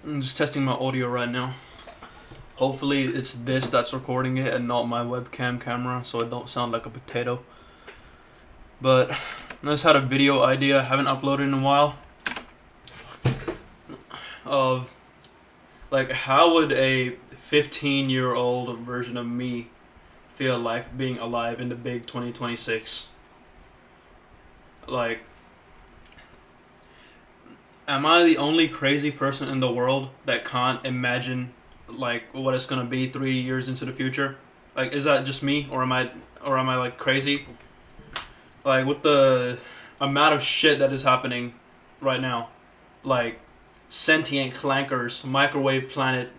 I'm just testing my audio right now. Hopefully it's this that's recording it and not my webcam camera, so it don't sound like a potato. But I just had a video idea I haven't uploaded in a while of like how would a 15-year-old version of me feel like being alive in the big 2026. Like, am I the only crazy person in the world that can't imagine like what it's gonna be 3 years into the future? Like, is that just me, or am I like crazy? Like, with the amount of shit that is happening right now, like sentient clankers, microwave planet,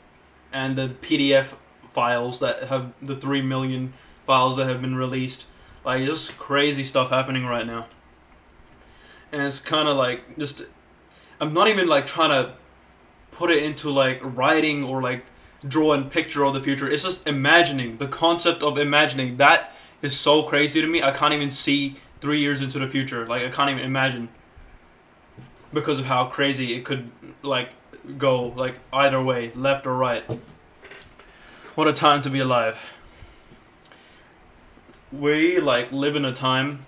and the PDF files that have the 3 million files that have been released. Like, just crazy stuff happening right now. And it's kind of like, just, I'm not even like trying to put it into like writing or like draw a picture of the future. It's just imagining. The concept of imagining, that is so crazy to me. I can't even see 3 years into the future. Like, I can't even imagine, because of how crazy it could like go, like either way, left or right. What a time to be alive. We like live in a time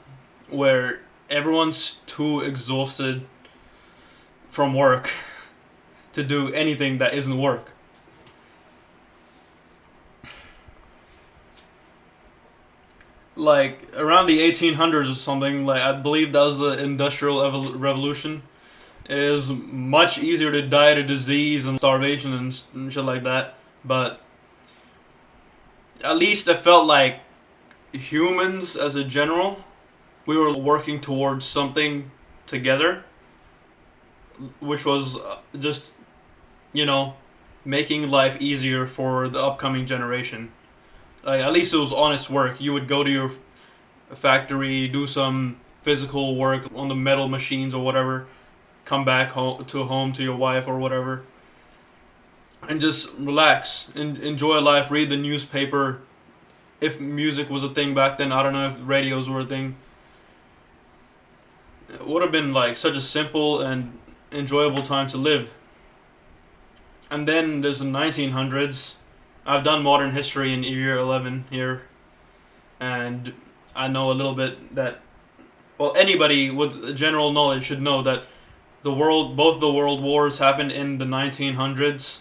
where everyone's too exhausted from work to do anything that isn't work. Like around the 1800s or something, like I believe that was the Industrial Revolution. It is much easier to die to disease and starvation and shit like that, but at least I felt like humans as a general, we were working towards something together, which was just, making life easier for the upcoming generation. Like, at least it was honest work. You would go to your factory, do some physical work on the metal machines or whatever, come back home to your wife or whatever, and just relax and enjoy life, read the newspaper. If music was a thing back then, I don't know if radios were a thing. It would have been like such a simple and enjoyable time to live. And then there's the 1900s. I've done modern history in year 11 here, and I know a little bit that, well, anybody with general knowledge should know that both the world wars happened in the 1900s,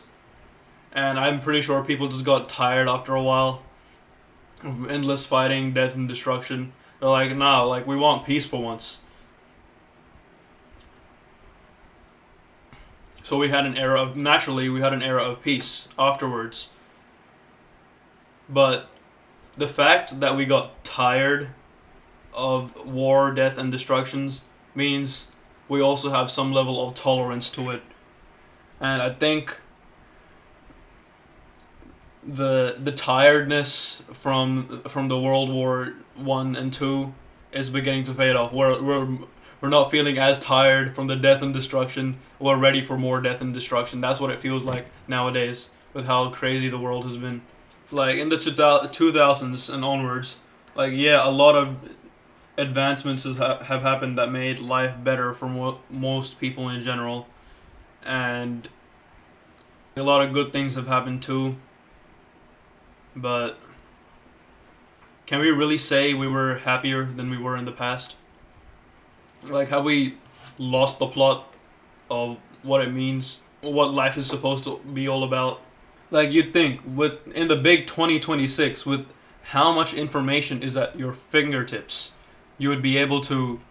and I'm pretty sure people just got tired after a while of endless fighting, death, and destruction. They're like, nah, like, we want peace for once. So we had an era of peace afterwards. But the fact that we got tired of war, death, and destructions means we also have some level of tolerance to it. And I think the tiredness from the World War One and Two is beginning to fade off. We're not feeling as tired from the death and destruction. We're ready for more death and destruction. That's what it feels like nowadays, with how crazy the world has been. Like, in the 2000s and onwards, like, yeah, a lot of advancements have happened that made life better for most people in general. And a lot of good things have happened too. But can we really say we were happier than we were in the past? Like, have we lost the plot of what it means, what life is supposed to be all about? Like, you'd think, in the big 2026, with how much information is at your fingertips, you would be able to,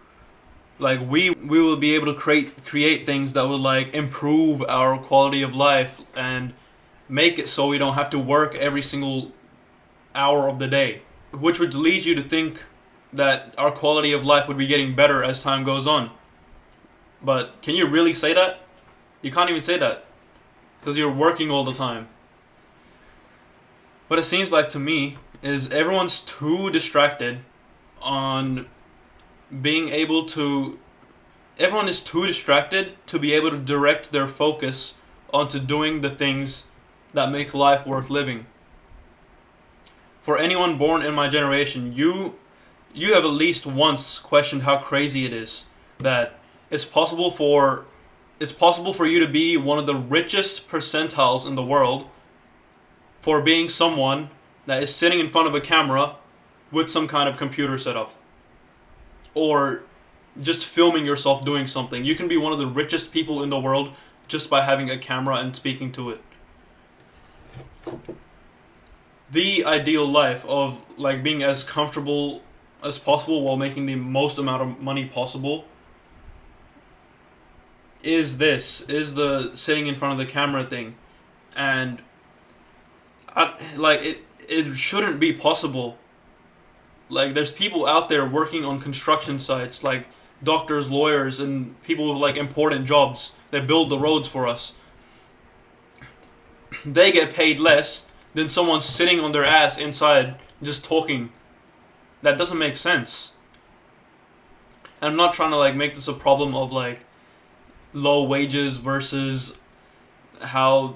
like, we will be able to create things that will, like, improve our quality of life and make it so we don't have to work every single hour of the day, which would lead you to think that our quality of life would be getting better as time goes on. But can you really say that? You can't even say that, because you're working all the time. What it seems like to me is everyone's too distracted on being able to... Everyone is too distracted to be able to direct their focus onto doing the things that make life worth living. For anyone born in my generation, you have at least once questioned how crazy it is that it's possible for it's possible for you to be one of the richest percentiles in the world for being someone that is sitting in front of a camera with some kind of computer setup, or just filming yourself doing something. You can be one of the richest people in the world just by having a camera and speaking to it. The ideal life of like being as comfortable as possible while making the most amount of money possible is the sitting in front of the camera thing. And it shouldn't be possible. Like, there's people out there working on construction sites, like doctors, lawyers, and people with like important jobs that build the roads for us. They get paid less than someone sitting on their ass inside just talking. That doesn't make sense. And I'm not trying to like make this a problem of like low wages versus how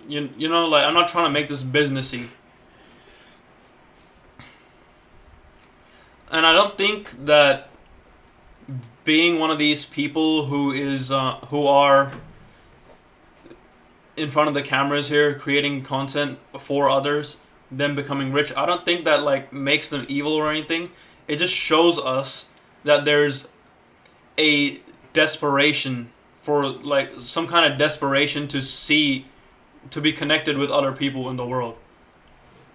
you know, like, I'm not trying to make this businessy. And I don't think that being one of these people who are in front of the cameras here creating content for others, them becoming rich, I don't think that like makes them evil or anything. It just shows us that there's a desperation, for like some kind of desperation to be connected with other people in the world.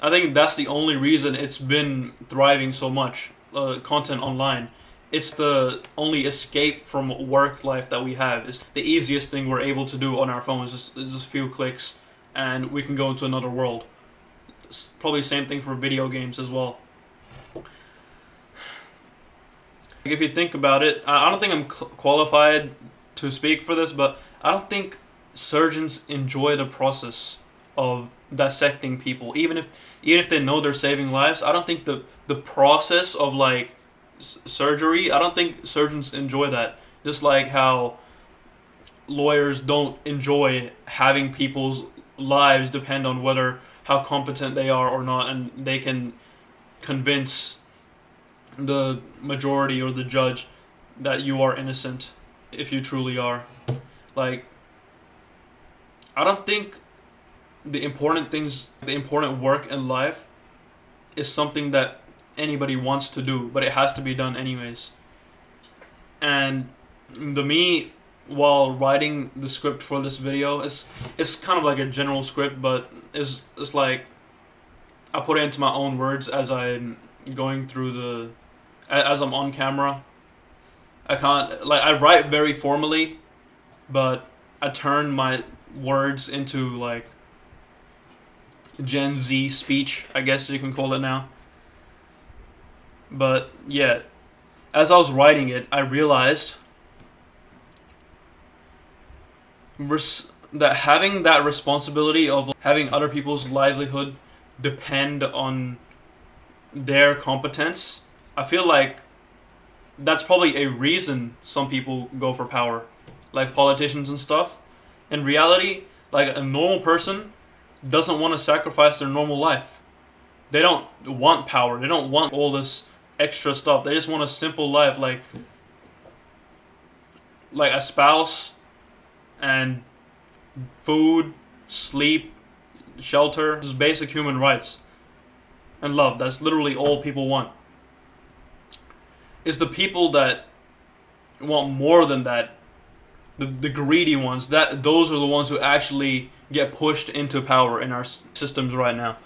I think that's the only reason it's been thriving so much, content online. It's the only escape from work life that we have. It's the easiest thing we're able to do on our phones. Just a few clicks, and we can go into another world. It's probably the same thing for video games as well. If you think about it, I don't think I'm qualified to speak for this, but I don't think surgeons enjoy the process of dissecting people. Even if they know they're saving lives, I don't think the process of like surgery, I don't think surgeons enjoy that. Just like how lawyers don't enjoy having people's lives depend on how competent they are or not, and they can convince the majority or the judge that you are innocent if you truly are. Like, I don't think the important work in life is something that anybody wants to do, but it has to be done anyways. And me, while writing the script for this video, it's kind of like a general script, but it's like I put it into my own words as I'm going through as I'm on camera. I write very formally, but I turn my words into like Gen Z speech, I guess you can call it now. But yeah, as I was writing it, I realized that having that responsibility of having other people's livelihood depend on their competence, I feel like that's probably a reason some people go for power, like politicians and stuff. In reality, like, a normal person doesn't want to sacrifice their normal life. They don't want power. They don't want all this extra stuff. They just want a simple life, like a spouse and food, sleep, shelter, just basic human rights, and love. That's literally all people want. It's the people that want more than that, the greedy ones, those are the ones who actually get pushed into power in our systems right now.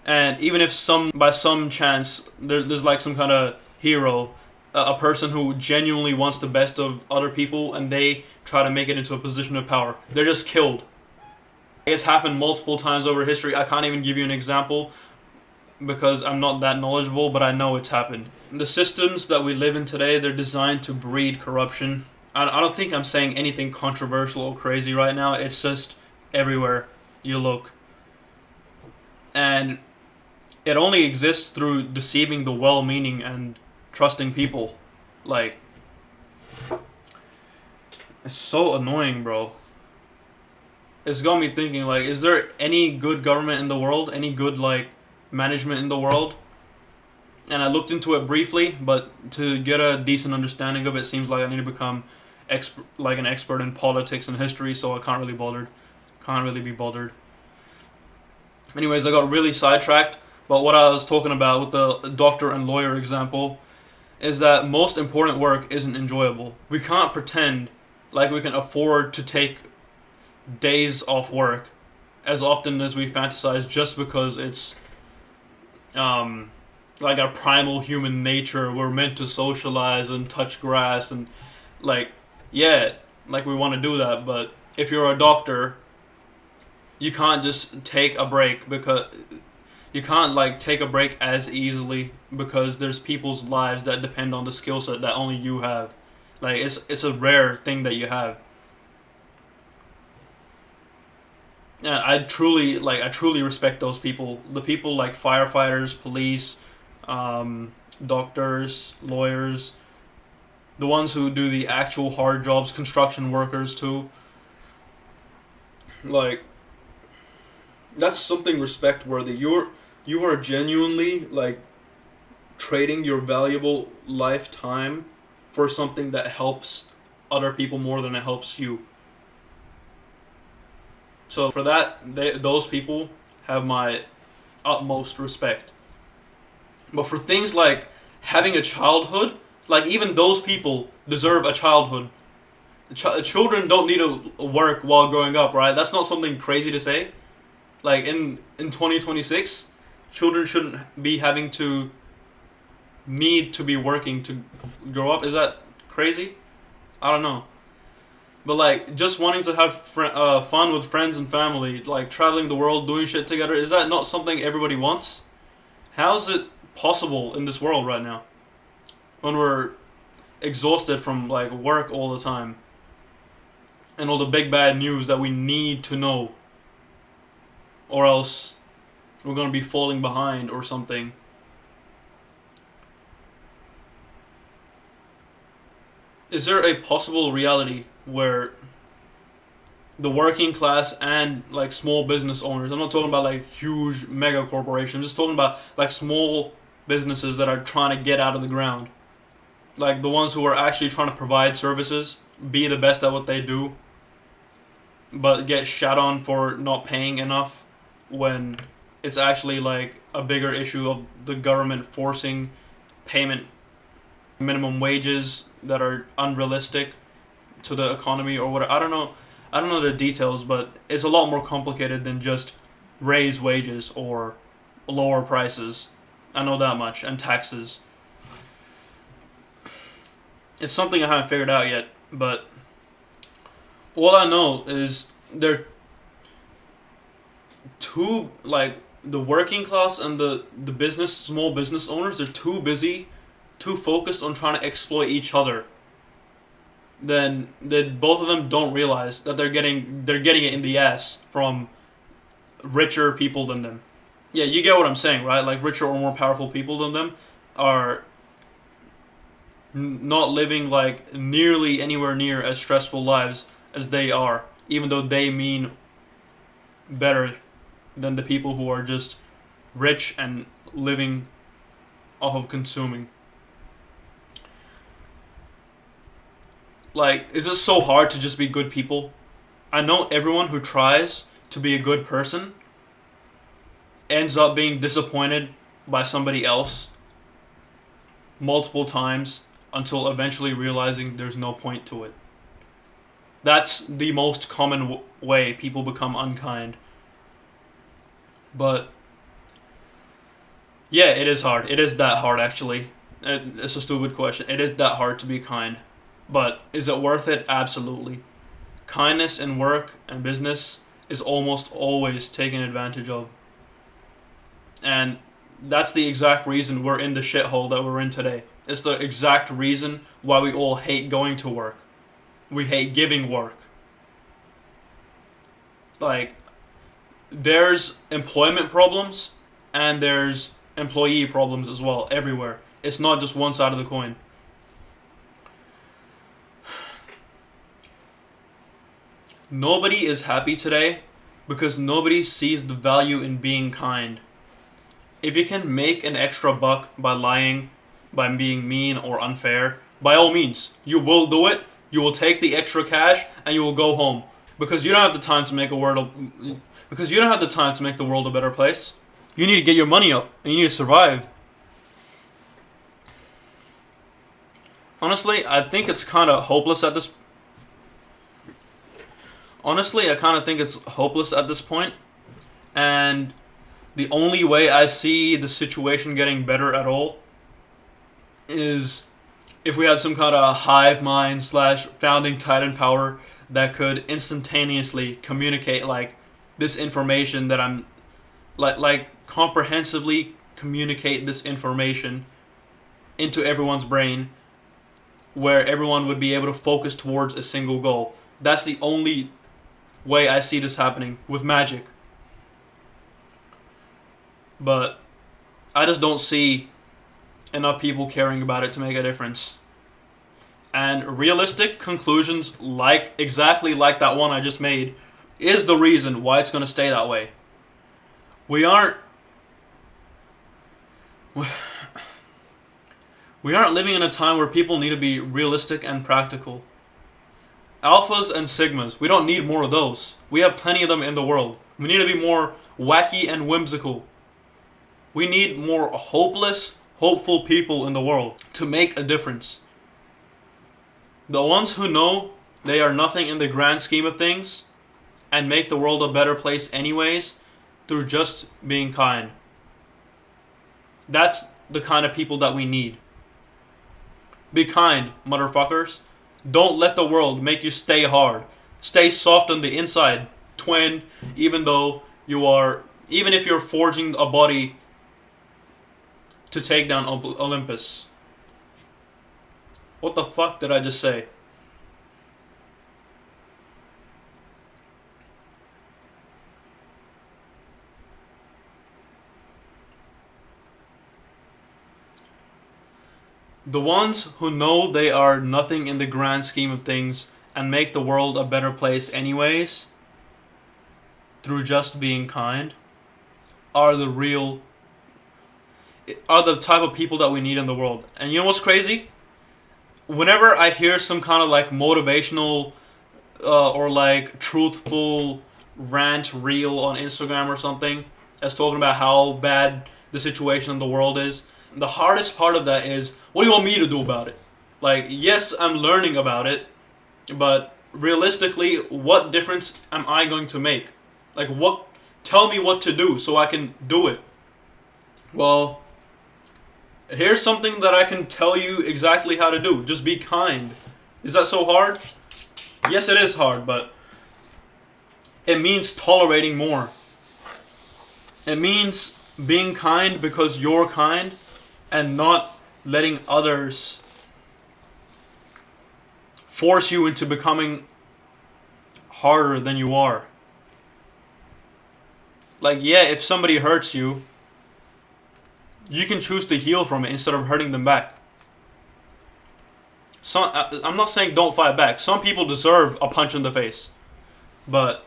And even if by some chance there's like some kind of hero, a person who genuinely wants the best of other people, and they try to make it into a position of power, they're just killed. It's happened multiple times over history. I can't even give you an example because I'm not that knowledgeable, but I know it's happened. The systems that we live in today, they're designed to breed corruption. I don't think I'm saying anything controversial or crazy right now. It's just everywhere you look. And it only exists through deceiving the well-meaning and trusting people. Like, it's so annoying, bro. It's got me thinking, like, is there any good government in the world? Any good, like, management in the world? And I looked into it briefly, but to get a decent understanding of it, seems like I need to become like an expert in politics and history, so I can't really be bothered. Anyways, I got really sidetracked. But what I was talking about with the doctor and lawyer example is that most important work isn't enjoyable. We can't pretend like we can afford to take days off work as often as we fantasize just because it's like our primal human nature. We're meant to socialize and touch grass and like yeah, like we want to do that. But if you're a doctor, you can't just take a break because you can't like take a break as easily because there's people's lives that depend on the skill set that only you have. Like it's a rare thing that you have. And I truly respect those people. The people like firefighters, police, doctors, lawyers, the ones who do the actual hard jobs, construction workers too. Like that's something respect worthy. You are genuinely like trading your valuable lifetime for something that helps other people more than it helps you. So for that, those people have my utmost respect. But for things like having a childhood, like even those people deserve a childhood. Children don't need to work while growing up, right? That's not something crazy to say. Like in 2026, children shouldn't be having to need to be working to grow up. Is that crazy? I don't know. But like just wanting to have fun with friends and family, like traveling the world, doing shit together, is that not something everybody wants? How is it possible in this world right now when we're exhausted from like work all the time and all the big bad news that we need to know, or else we're gonna be falling behind or something? Is there a possible reality where the working class and like small business owners, I'm not talking about like huge mega corporations, I'm just talking about like small businesses that are trying to get out of the ground, like the ones who are actually trying to provide services, be the best at what they do, but get shat on for not paying enough when it's actually like a bigger issue of the government forcing payment minimum wages that are unrealistic to the economy or whatever. I don't know the details, but it's a lot more complicated than just raise wages or lower prices. I know that much. And taxes. It's something I haven't figured out yet, but all I know is they're too like the working class and the small business owners, they're too busy, too focused on trying to exploit each other. Then that both of them don't realize that they're getting it in the ass from richer people than them. Yeah, you get what I'm saying, right? Like richer or more powerful people than them are not living like nearly anywhere near as stressful lives as they are, even though they mean better than the people who are just rich and living off of consuming. Like, it's just so hard to just be good people. I know everyone who tries to be a good person ends up being disappointed by somebody else multiple times until eventually realizing there's no point to it. That's the most common way people become unkind. But yeah, it is hard. It is that hard, actually. It's a stupid question. It is that hard to be kind. But is it worth it? Absolutely. Kindness in work and business is almost always taken advantage of. And that's the exact reason we're in the shithole that we're in today. It's the exact reason why we all hate going to work. We hate giving work. Like, there's employment problems and there's employee problems as well everywhere. It's not just one side of the coin. Nobody is happy today because nobody sees the value in being kind. If you can make an extra buck by lying, by being mean or unfair, by all means, you will do it You will take the extra cash and you will go home because you don't have the time to make because you don't have the time to make the world a better place. You need to get your money up and you need to survive. Honestly, I think it's kind of hopeless at this. Honestly, I kind of think it's hopeless at this point, and the only way I see the situation getting better at all is if we had some kind of hive mind slash founding titan power that could instantaneously communicate like this information that I'm like comprehensively communicate this information into everyone's brain where everyone would be able to focus towards a single goal. That's the only way I see this happening with magic. But I just don't see enough people caring about it to make a difference. And realistic conclusions exactly like that one I just made is the reason why it's going to stay that way. We aren't living in a time where people need to be realistic and practical. Alphas and sigmas, we don't need more of those. We have plenty of them in the world. We need to be more wacky and whimsical. We need more hopeless, hopeful people in the world to make a difference. The ones who know they are nothing in the grand scheme of things and make the world a better place anyways through just being kind. That's the kind of people that we need. Be kind, motherfuckers. Don't let the world make you stay hard. Stay soft on the inside, twin, even if you're forging a body to take down Olympus. What the fuck did I just say? The ones who know they are nothing in the grand scheme of things and make the world a better place anyways, through just being kind, are the type of people that we need in the world. And you know what's crazy? Whenever I hear some kind of like motivational or like truthful rant reel on Instagram or something that's talking about how bad the situation in the world is, the hardest part of that is, what do you want me to do about it? Like, yes, I'm learning about it, but realistically, what difference am I going to make? Like, tell me what to do so I can do it. Well, here's something that I can tell you exactly how to do. Just be kind. Is that so hard? Yes, it is hard, but it means tolerating more. It means being kind because you're kind and not letting others force you into becoming harder than you are. Like, yeah, if somebody hurts you, you can choose to heal from it instead of hurting them back. I'm not saying don't fight back. Some people deserve a punch in the face. But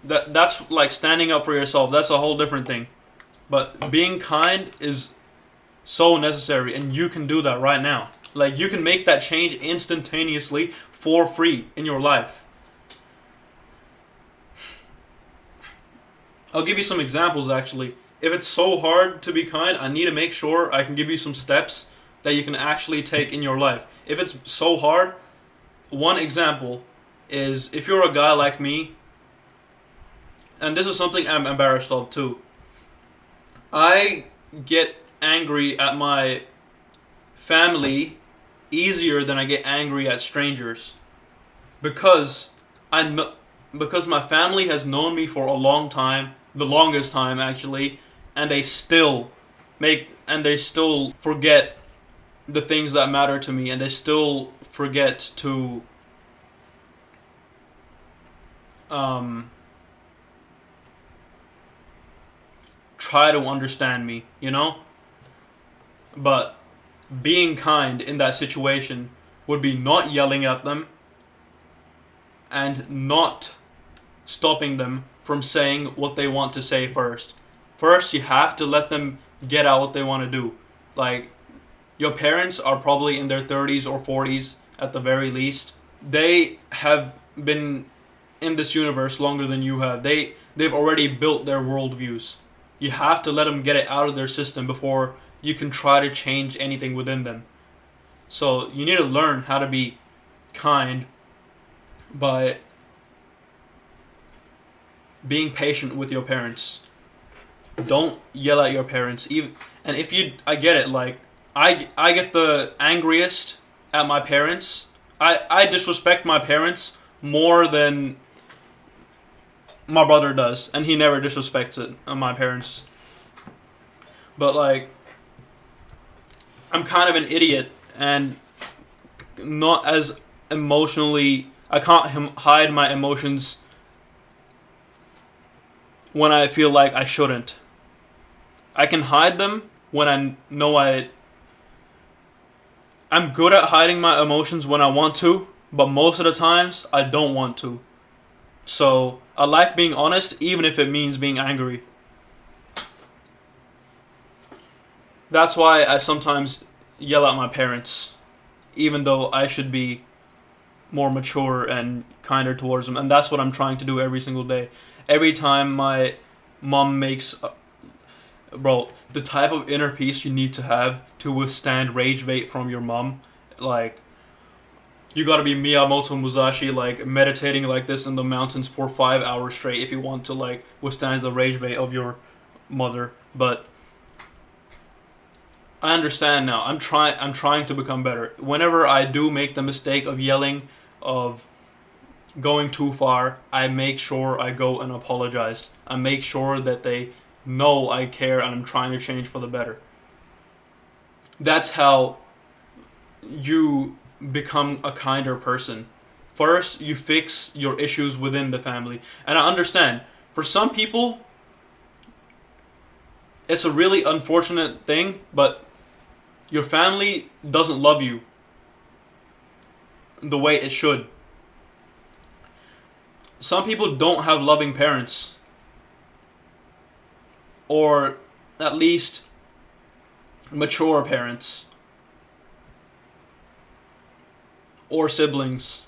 that's like standing up for yourself. That's a whole different thing. But being kind is so necessary, and you can do that right now. Like, you can make that change instantaneously for free in your life. I'll give you some examples actually. If it's so hard to be kind, I need to make sure I can give you some steps that you can actually take in your life. If it's so hard, one example is if you're a guy like me, and this is something I'm embarrassed of too. I get angry at my family easier than I get angry at strangers because my family has known me for a long time, the longest time actually, and they still forget the things that matter to me, and they still forget to try to understand me, you know? But being kind in that situation would be not yelling at them and not stopping them from saying what they want to say first. First, you have to let them get out what they want to do. Like, your parents are probably in their 30s or 40s at the very least. they have been in this universe longer than you have. They've already built their worldviews. You have to let them get it out of their system before you can try to change anything within them. So you need to learn how to be kind by being patient with your parents. Don't yell at your parents. Even and if you, I get it. Like I get the angriest at my parents. I disrespect my parents more than my brother does, and he never disrespects it. My parents, but like I'm kind of an idiot and not as emotionally. I can't hide my emotions when I feel like I shouldn't. I can hide them when I know I'm good at hiding my emotions when I want to, but most of the times I don't want to. So I like being honest, even if it means being angry. That's why I sometimes yell at my parents, even though I should be more mature and kinder towards them. And that's what I'm trying to do every single day. Every time my mom makes. Bro, the type of inner peace you need to have to withstand rage bait from your mom, like, you gotta be Miyamoto Musashi, like, meditating like this in the mountains for 5 hours straight if you want to, like, withstand the rage bait of your mother. But I understand now. I'm trying to become better. Whenever I do make the mistake of yelling, of going too far, I make sure I go and apologize. I make sure that they know I care and I'm trying to change for the better. That's how you become a kinder person. First, you fix your issues within the family. And I understand, for some people, it's a really unfortunate thing, but your family doesn't love you the way it should. Some people don't have loving parents, or at least mature parents, or siblings.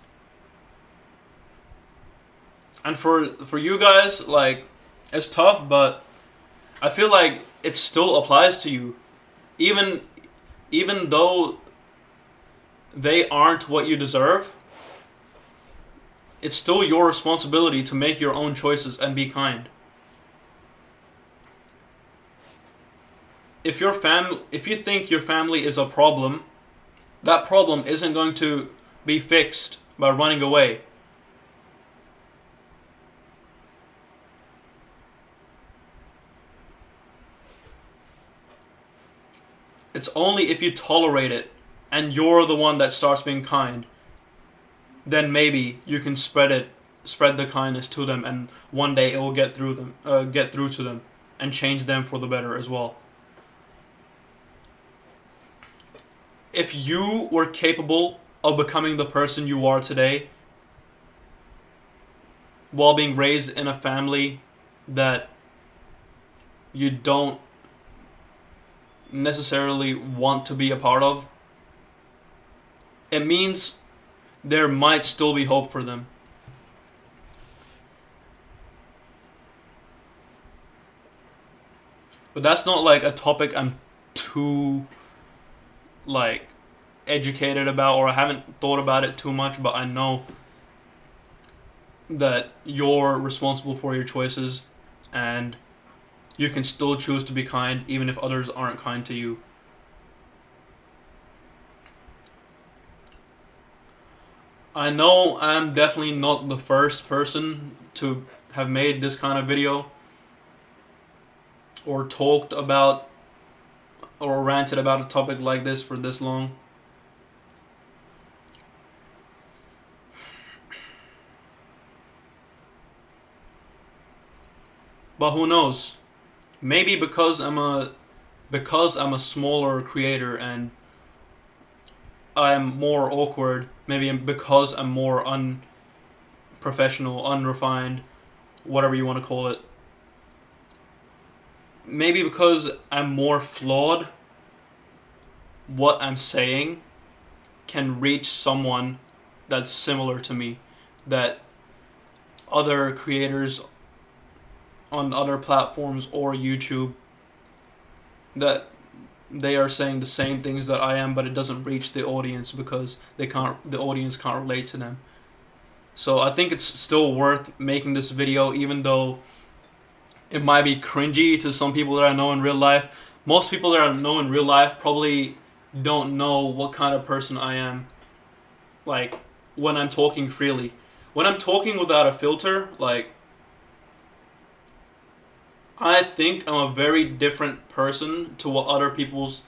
And for you guys, like, it's tough, but I feel like it still applies to you. Even though they aren't what you deserve, it's still your responsibility to make your own choices and be kind. If you think your family is a problem, that problem isn't going to be fixed by running away. It's only if you tolerate it and you're the one that starts being kind, then maybe you can spread the kindness to them, and one day it will get through to them, and change them for the better as well. If you were capable of becoming the person you are today while being raised in a family that you don't necessarily want to be a part of, it means there might still be hope for them. But that's not like a topic I'm too like educated about, or I haven't thought about it too much, but I know that you're responsible for your choices and you can still choose to be kind even if others aren't kind to you. I know I'm definitely not the first person to have made this kind of video or talked about or ranted about a topic like this for this long. But who knows? Maybe because I'm a smaller creator and I'm more awkward, maybe because I'm more unprofessional, unrefined, whatever you want to call it. Maybe because I'm more flawed, what I'm saying can reach someone that's similar to me, that other creators on other platforms or YouTube, that they are saying the same things that I am, but it doesn't reach the audience because the audience can't relate to them. So I think it's still worth making this video, even though it might be cringy to some people that I know in real life. Most people that I know in real life probably don't know what kind of person I am, like, when I'm talking freely. When I'm talking without a filter, like, I think I'm a very different person to what other people's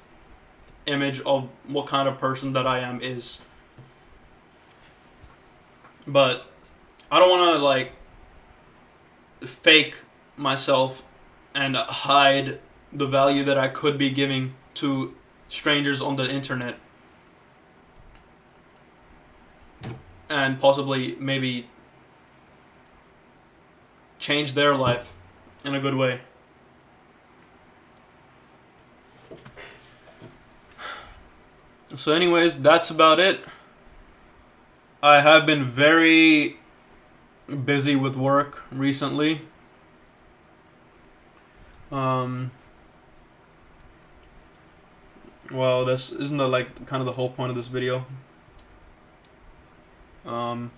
image of what kind of person that I am is. But I don't want to, like, fake myself and hide the value that I could be giving to strangers on the internet, and possibly maybe change their life in a good way. So anyways, that's about it. I have been very busy with work recently. Well, this isn't that, like, kind of the whole point of this video. I've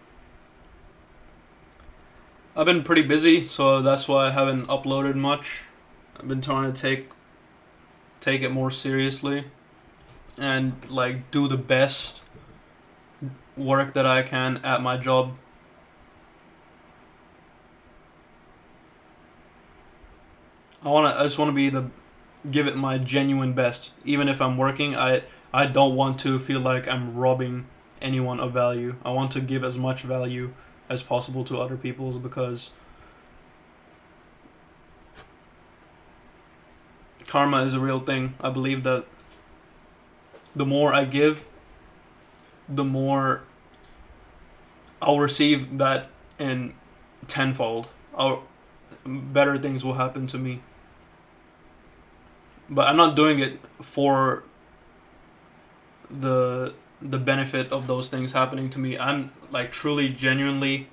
been pretty busy, so that's why I haven't uploaded much. I've been trying to take it more seriously and, like, do the best work that I can at my job. I just want to give it my genuine best. Even if I'm working, I don't want to feel like I'm robbing anyone of value. I want to give as much value as possible to other people, because karma is a real thing. I believe that the more I give, the more I'll receive that in tenfold. Better things will happen to me. But I'm not doing it for the benefit of those things happening to me. I'm, like, truly, genuinely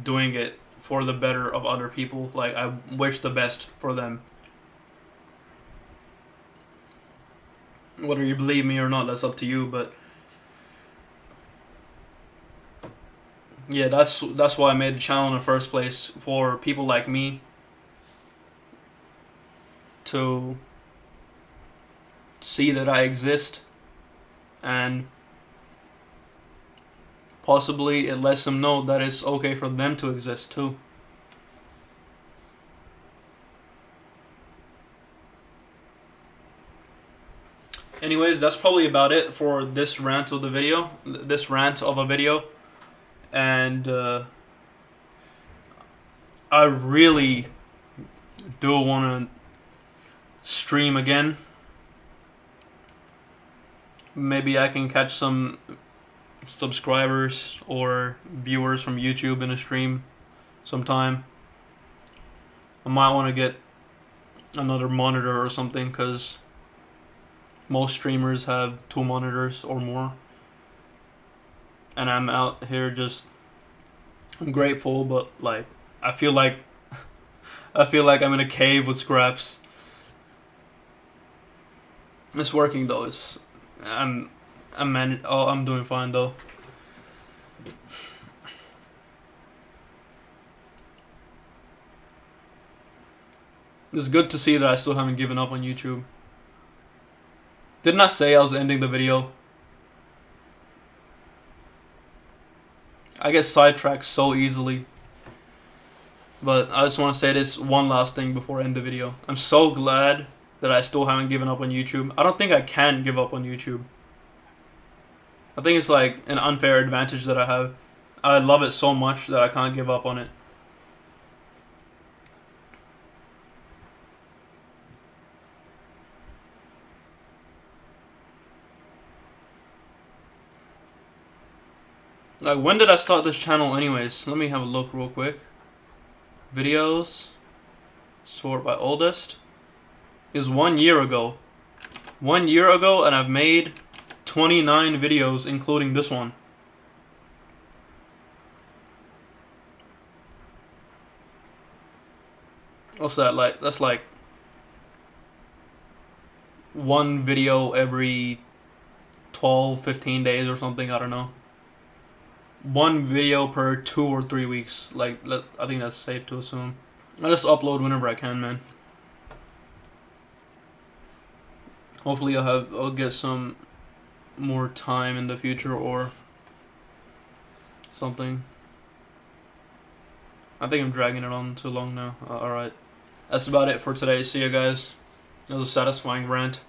doing it for the better of other people. Like, I wish the best for them. Whether you believe me or not, that's up to you, but yeah, that's why I made the channel in the first place, for people like me to see that I exist, and possibly it lets them know that it's okay for them to exist too. Anyways, that's probably about it for this rant of a video. And I really do want to stream again. Maybe I can catch some subscribers or viewers from YouTube in a stream sometime. I might want to get another monitor or something, because most streamers have 2 monitors or more. And I'm out here just, I'm grateful, but, like, I feel like I'm in a cave with scraps. It's working though. I'm doing fine though. It's good to see that I still haven't given up on YouTube. Didn't I say I was ending the video? I get sidetracked so easily. But I just want to say this one last thing before I end the video. I'm so glad that I still haven't given up on YouTube. I don't think I can give up on YouTube. I think it's, like, an unfair advantage that I have. I love it so much that I can't give up on it. Like, when did I start this channel anyways? Let me have a look real quick. Videos. Sort by oldest. Is 1 year ago. 1 year ago, and I've made 29 videos, including this one. what's that like? That's like one video every 12, 15 days or something. I don't know. One video per 2 or 3 weeks. Like, I think that's safe to assume. I just upload whenever I can, man. Hopefully, I'll get some more time in the future or something. I think I'm dragging it on too long now. Alright. That's about it for today. See you guys. It was a satisfying rant.